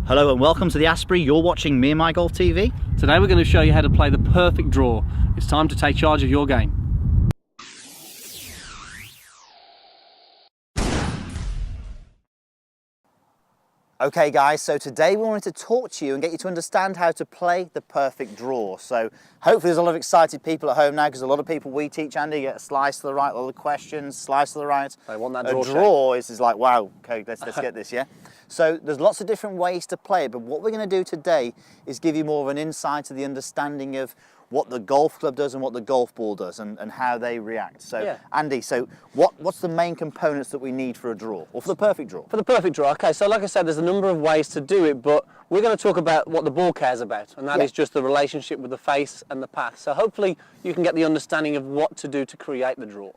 Hello and welcome to the Asprey. You're watching Me and My Golf TV. Today we're going to show you how to play the perfect draw. It's time to take charge of your game. Okay guys, so today we wanted to talk to you and get you to understand how to play the perfect draw. So hopefully there's a lot of excited people at home now, because a lot of people we teach, Andy, get a slice to the right, a lot of questions, slice to the right. They want that draw. A draw is like, wow, okay, let's get this, yeah? So there's lots of different ways to play it, but what we're going to do today is give you more of an insight to the understanding of what the golf club does and what the golf ball does and how they react. So yeah. Andy, so what's the main components that we need for a draw, or for the perfect draw? For the perfect draw, okay, so like I said, there's a number of ways to do it, but we're going to talk about what the ball cares about, and that is just the relationship with the face and the path. So hopefully you can get the understanding of what to do to create the draw.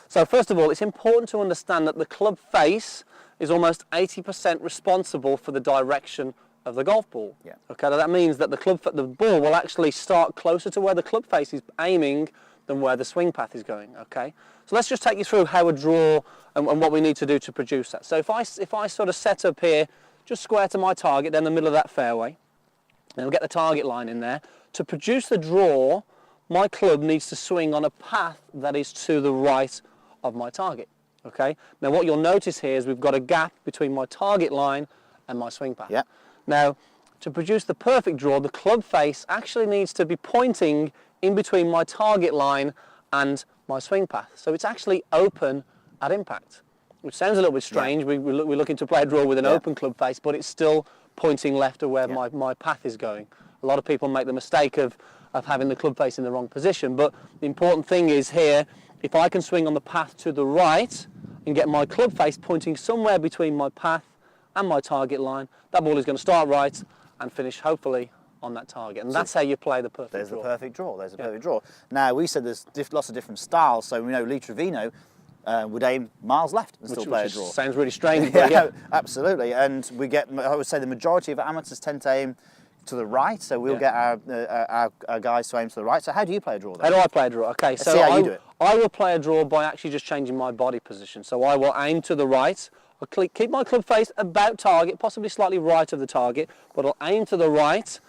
So first of all, it's important to understand that the club face is almost 80% responsible for the direction of the golf ball. Yeah. Okay, that means that the ball will actually start closer to where the club face is aiming than where the swing path is going. Okay, so let's just take you through how a draw and what we need to do to produce that. So if I sort of set up here, just square to my target, down the middle of that fairway, and we'll get the target line in there. To produce the draw, my club needs to swing on a path that is to the right of my target. Okay, now what you'll notice here is we've got a gap between my target line and my swing path. Yeah. Now, to produce the perfect draw, the club face actually needs to be pointing in between my target line and my swing path. So it's actually open at impact, which sounds a little bit strange. Yeah. We're looking to play a draw with an open club face, but it's still pointing left to where my path is going. A lot of people make the mistake of having the club face in the wrong position, but the important thing is here, if I can swing on the path to the right and get my club face pointing somewhere between my path and my target line, that ball is going to start right and finish hopefully on that target, and that's how you play the perfect draw. There's the perfect draw. There's a perfect draw. Now we said there's lots of different styles, so we know Lee Trevino would aim miles left and still play a draw. Sounds really strange, but yeah, absolutely. And we get, I would say, the majority of amateurs tend to aim to the right, so we'll get our guys to aim to the right. So how do you play a draw then? How do I play a draw? Okay, Let's see how you do it. I will play a draw by actually just changing my body position. So I will aim to the right. I'll keep my club face about target, possibly slightly right of the target, but I'll aim to the right,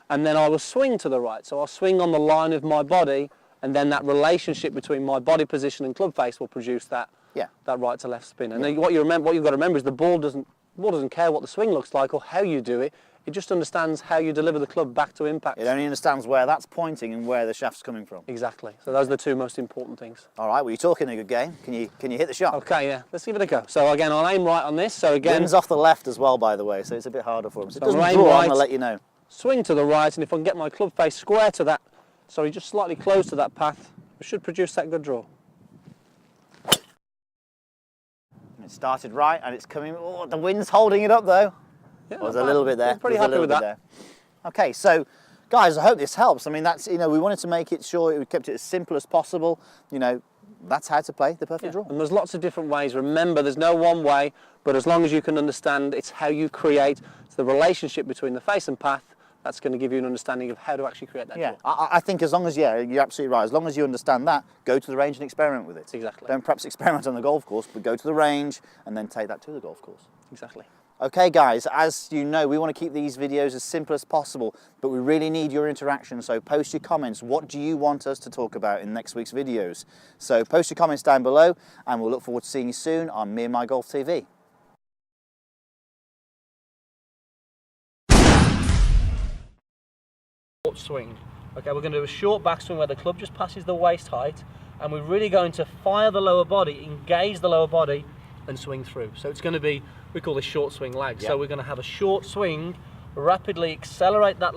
and then I will swing to the right. So I'll swing on the line of my body, and then that relationship between my body position and club face will produce that right to left spin. And then what you've got to remember is the ball doesn't care what the swing looks like or how you do it. It just understands how you deliver the club back to impact. It only understands where that's pointing and where the shaft's coming from. Exactly. So those are the two most important things. All right, well, you're talking a good game. Can you hit the shot? Okay, yeah. Let's give it a go. So again, I'll aim right on this. So again, wind's off the left as well, by the way, so it's a bit harder for him. So it doesn't draw, I'm going to let you know. Swing to the right, and if I can get my club face square to that, sorry, just slightly close to that path, we should produce that good draw. It started right, and it's coming. Oh, the wind's holding it up though. Yeah, there's a little bit there. I'm pretty happy with that. There. Okay, so guys, I hope this helps. I mean, that's, we wanted to make it sure we kept it as simple as possible. That's how to play the perfect draw. And there's lots of different ways. Remember, there's no one way, but as long as you can understand, it's how you create the relationship between the face and path. That's going to give you an understanding of how to actually create that draw. I think as long as, you're absolutely right. As long as you understand that, go to the range and experiment with it. Exactly. Don't perhaps experiment on the golf course, but go to the range and then take that to the golf course. Exactly. Okay guys, as you know, we want to keep these videos as simple as possible, but we really need your interaction, so post your comments. What do you want us to talk about in next week's videos? So post your comments down below, and we'll look forward to seeing you soon on Me and My Golf TV. Short swing. Okay, we're going to do a short backswing where the club just passes the waist height, and we're really going to fire the lower body, engage the lower body, and swing through. So it's going to be, we call this short swing lag. So we're going to have a short swing, rapidly accelerate that